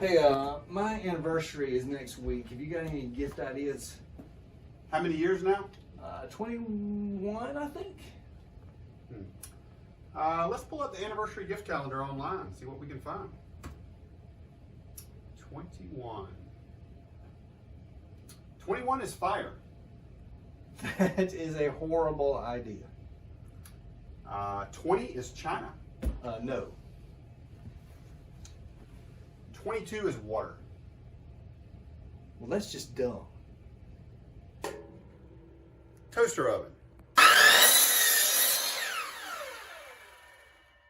Hey, my anniversary is next week. Have you got any gift ideas? How many years now? 21, I think. Let's pull up the anniversary gift calendar online, see what we can find. 21. 21 is fire. That is a horrible idea. 20 is China. No. 22 is water. Well, that's just dumb. Toaster oven.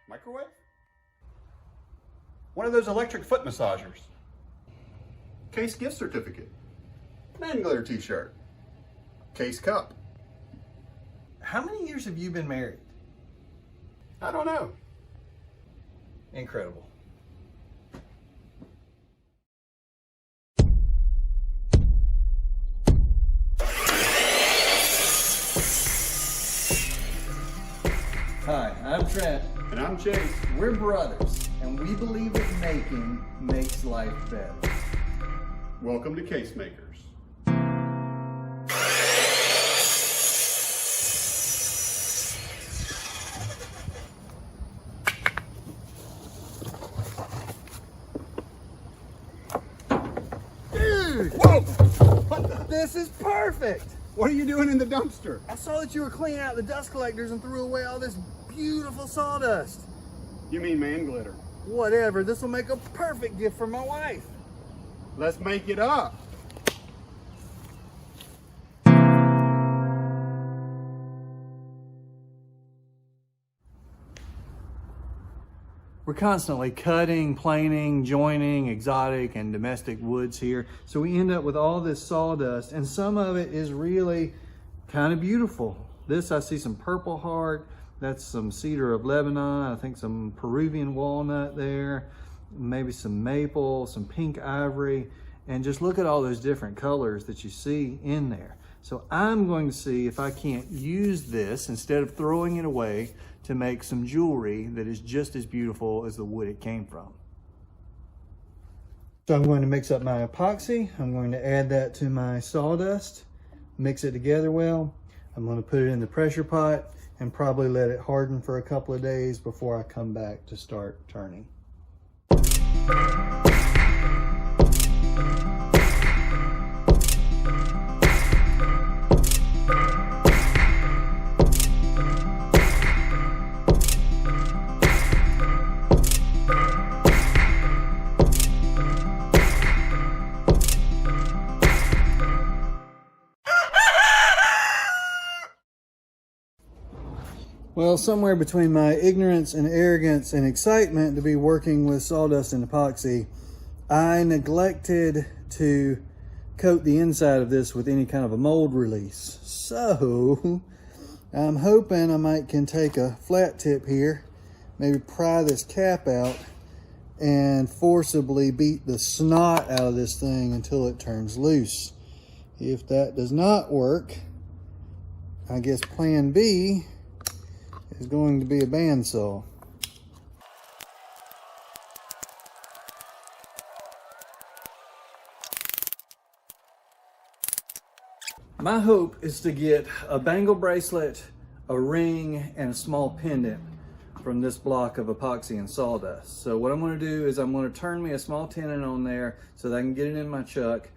Microwave? One of those electric foot massagers. Case gift certificate. Man glitter t-shirt. Case cup. How many years have you been married? I don't know. Incredible. Hi, I'm Trent. And I'm Chase. We're brothers, and we believe that making makes life better. Welcome to Case Makers. Dude! Whoa! What the? This is perfect! What are you doing in the dumpster? I saw that you were cleaning out the dust collectors and threw away all this beautiful sawdust. You mean man glitter. Whatever, this will make a perfect gift for my wife. Let's make it up. We're constantly cutting, planing, joining exotic and domestic woods here. So we end up with all this sawdust, and some of it is really kind of beautiful. This, I see some purple heart. That's some cedar of Lebanon. I think some Peruvian walnut there. Maybe some maple, some pink ivory. And just look at all those different colors that you see in there. So I'm going to see if I can't use this instead of throwing it away to make some jewelry that is just as beautiful as the wood it came from. So I'm going to mix up my epoxy. I'm going to add that to my sawdust, mix it together well. I'm going to put it in the pressure pot and probably let it harden for a couple of days before I come back to start turning. Well, somewhere between my ignorance and arrogance and excitement to be working with sawdust and epoxy, I neglected to coat the inside of this with any kind of a mold release. So I'm hoping I can take a flat tip here, maybe pry this cap out and forcibly beat the snot out of this thing until it turns loose. If that does not work, I guess plan B is going to be a bandsaw. My hope is to get a bangle bracelet, a ring, and a small pendant from this block of epoxy and sawdust. So what I'm going to do is I'm going to turn me a small tenon on there so that I can get it in my chuck,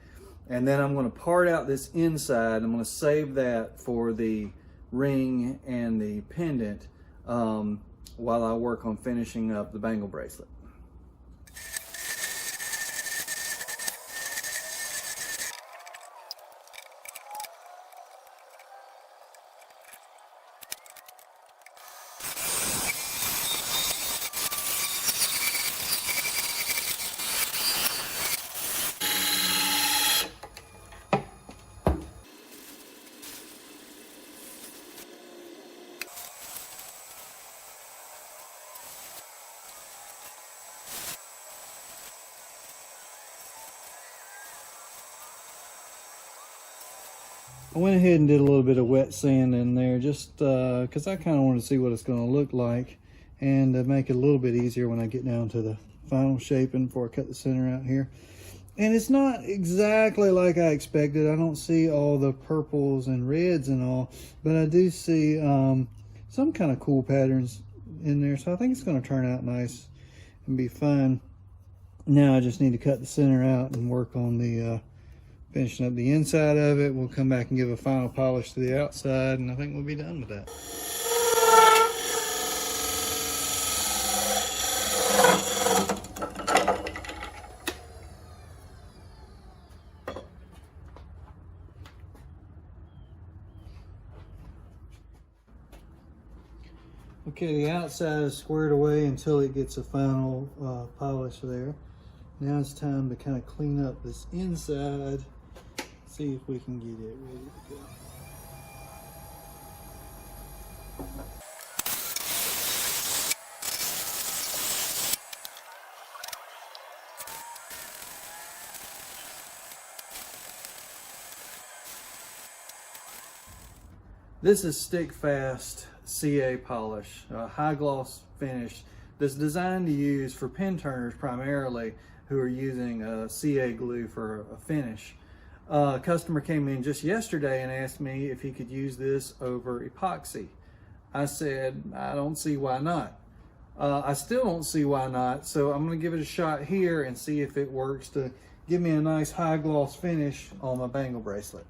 and then I'm going to part out this inside. I'm going to save that for the ring and the pendant while I work on finishing up the bangle bracelet. I went ahead and did a little bit of wet sand in there just because I kind of want to see what it's going to look like. and make it a little bit easier when I get down to the final shaping before I cut the center out here. And it's not exactly like I expected. I don't see all the purples and reds and all, but I do see some kind of cool patterns in there. So I think it's going to turn out nice and be fun. Now I just need to cut the center out and work on the finishing up the inside of it. We'll come back and give a final polish to the outside, and I think we'll be done with that. Okay, the outside is squared away until it gets a final polish there. Now it's time to kind of clean up this inside, see if we can get it ready to go. This is stick fast CA polish, high gloss finish that's designed to use for pin turners primarily who are using CA glue for a finish. A customer came in just yesterday and asked me if he could use this over epoxy. I said, I don't see why not. I still don't see why not, so I'm going to give it a shot here and see if it works to give me a nice high gloss finish on my bangle bracelet.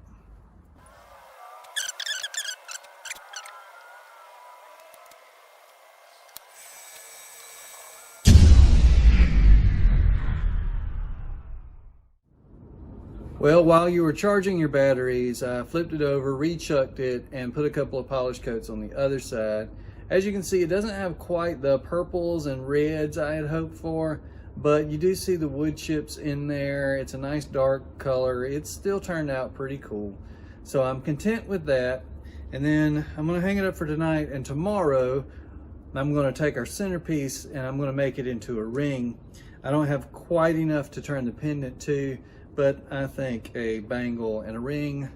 Well, while you were charging your batteries, I flipped it over, rechucked it, and put a couple of polish coats on the other side. As you can see, it doesn't have quite the purples and reds I had hoped for, but you do see the wood chips in there. It's a nice dark color. It's still turned out pretty cool. So I'm content with that. And then I'm gonna hang it up for tonight, and tomorrow I'm gonna take our centerpiece and I'm gonna make it into a ring. I don't have quite enough to turn the pendant to, but I think a bangle and a ring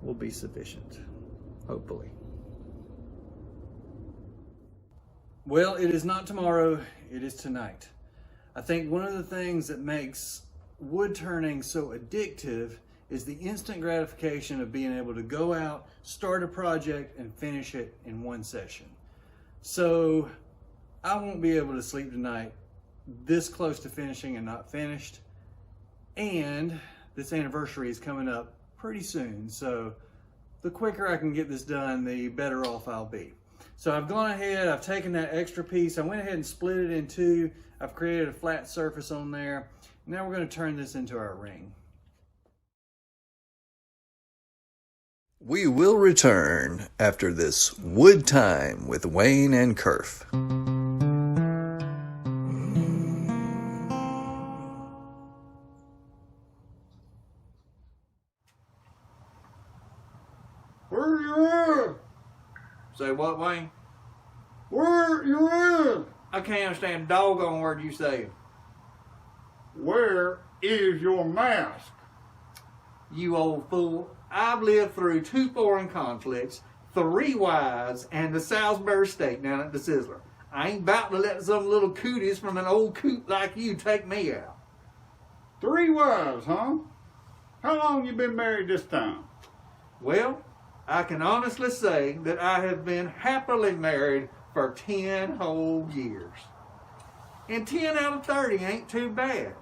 will be sufficient, hopefully. Well, it is not tomorrow, it is tonight. I think one of the things that makes wood turning so addictive is the instant gratification of being able to go out, start a project, and finish it in one session. So I won't be able to sleep tonight this close to finishing and not finished. And this anniversary is coming up pretty soon, so the quicker I can get this done, the better off I'll be. So I've gone ahead, I've taken that extra piece, I went ahead and split it in two, I've created a flat surface on there. Now we're going to turn this into our ring. We will return after this wood time with Wane and Kerf. Where you at? Say what, Wayne? Where you at? I can't understand a doggone word you say. Where is your mask? You old fool. I've lived through 2 foreign conflicts, 3 wives, and the Salisbury steak down at the Sizzler. I ain't about to let some little cooties from an old coot like you take me out. 3 wives, huh? How long you been married this time? Well, I can honestly say that I have been happily married for 10 whole years. And 10 out of 30 ain't too bad.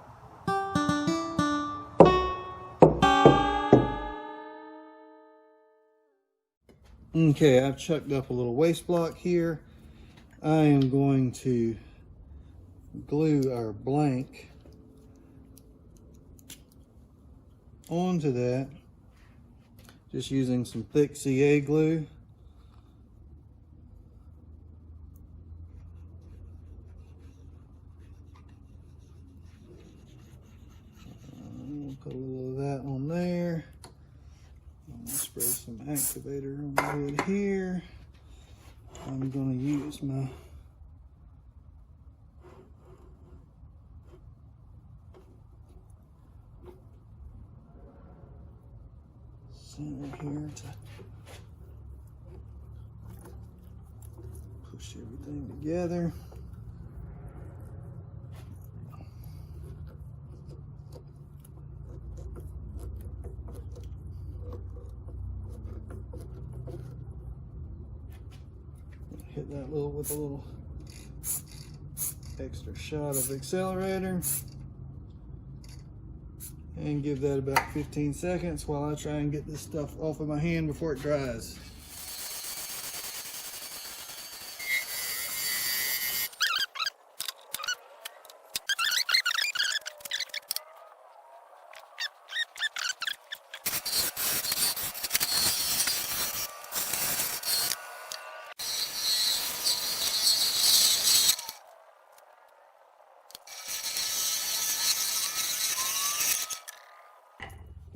Okay, I've chucked up a little waste block here. I am going to glue our blank onto that, just using some thick CA glue. We'll put a little of that on there. I'm gonna spray some activator on the lid here. I'm gonna use my center here to push everything together. Hit that with a little extra shot of accelerator and give that about 15 seconds while I try and get this stuff off of my hand before it dries.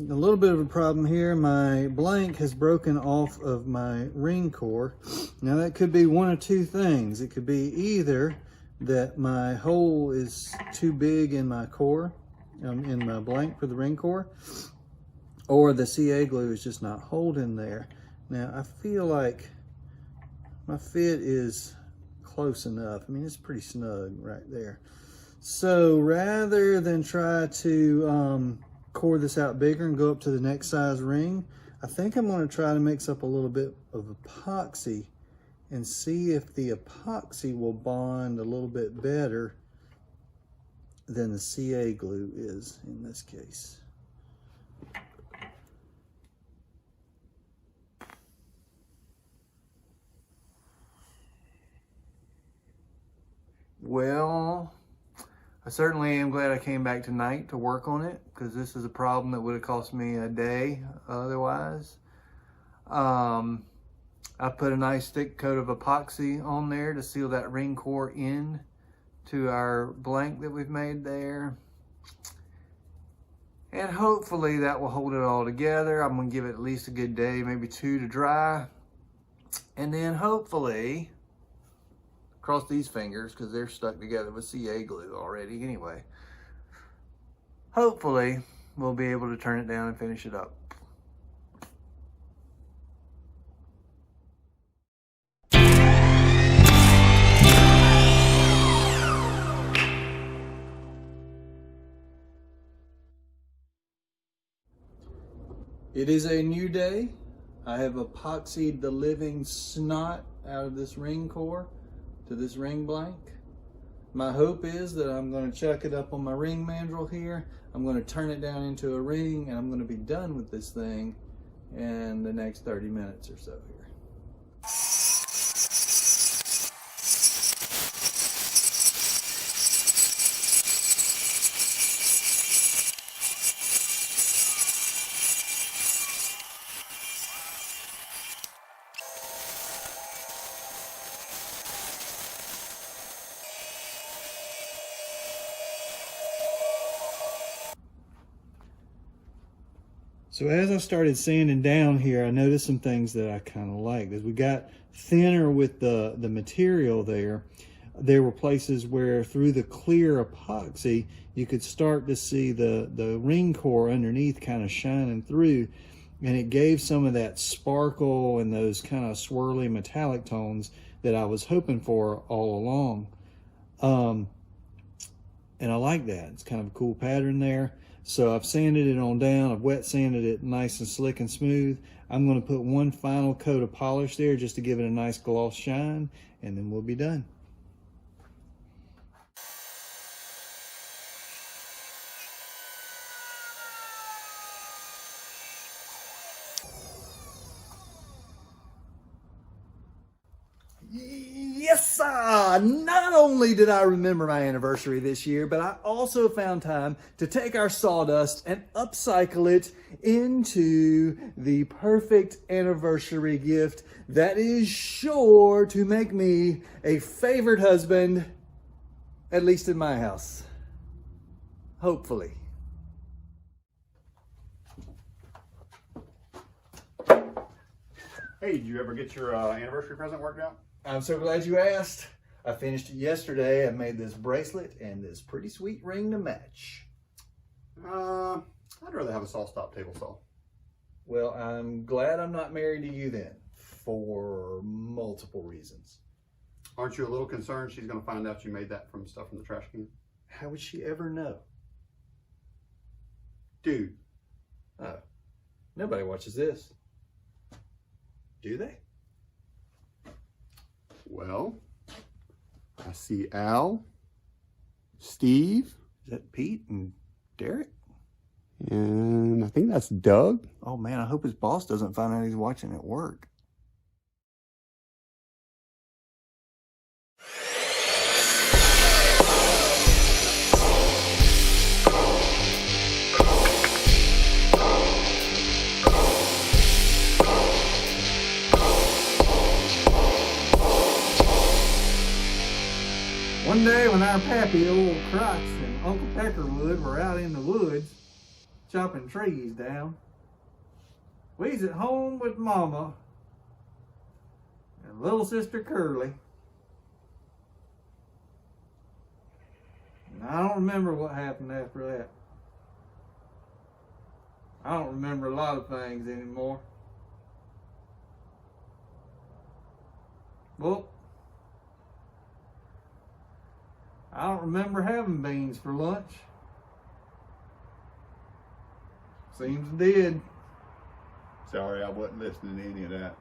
A little bit of a problem here. My blank has broken off of my ring core. Now that could be one of two things. It could be either that my hole is too big in my core, in my blank for the ring core, or the CA glue is just not holding there. Now I feel like my fit is close enough. I mean, it's pretty snug right there. So rather than try to core this out bigger and go up to the next size ring, I think I'm going to try to mix up a little bit of epoxy and see if the epoxy will bond a little bit better than the CA glue is in this case. Well, I certainly am glad I came back tonight to work on it, because this is a problem that would have cost me a day otherwise. I put a nice thick coat of epoxy on there to seal that ring core in to our blank that we've made there. And hopefully that will hold it all together. I'm gonna give it at least a good day, maybe 2 to dry. And then hopefully, cross these fingers because they're stuck together with CA glue already anyway. Hopefully we'll be able to turn it down and finish it up. It is a new day. I have epoxied the living snot out of this ring core to this ring blank. My hope is that I'm going to chuck it up on my ring mandrel here. I'm going to turn it down into a ring, and I'm going to be done with this thing in the next 30 minutes or so here. So as I started sanding down here, I noticed some things that I kind of liked. As we got thinner with the material there were places where through the clear epoxy, you could start to see the ring core underneath kind of shining through, and it gave some of that sparkle and those kind of swirly metallic tones that I was hoping for all along. And I like that. It's kind of a cool pattern there. So I've sanded it on down. I've wet sanded it nice and slick and smooth. I'm going to put one final coat of polish there just to give it a nice gloss shine, and then we'll be done. Yes, sir! Not only did I remember my anniversary this year, but I also found time to take our sawdust and upcycle it into the perfect anniversary gift that is sure to make me a favored husband, at least in my house. Hopefully. Hey, did you ever get your anniversary present worked out? I'm so glad you asked. I finished it yesterday. I made this bracelet and this pretty sweet ring to match. I'd rather have a saw stop table saw. Well, I'm glad I'm not married to you then, for multiple reasons. Aren't you a little concerned she's gonna find out you made that from stuff from the trash can? How would she ever know? Dude, Oh, nobody watches this. Do they? well, I see Al, Steve, Is that Pete and Derek? and I think that's Doug. Oh man, I hope his boss doesn't find out he's watching at work. One day when our pappy, old Crotch, and Uncle Peckerwood were out in the woods chopping trees down, we's at home with Mama and little sister Curly. And I don't remember what happened after that. I don't remember a lot of things anymore. Well, I don't remember having beans for lunch. Seems I did. Sorry, I wasn't listening to any of that.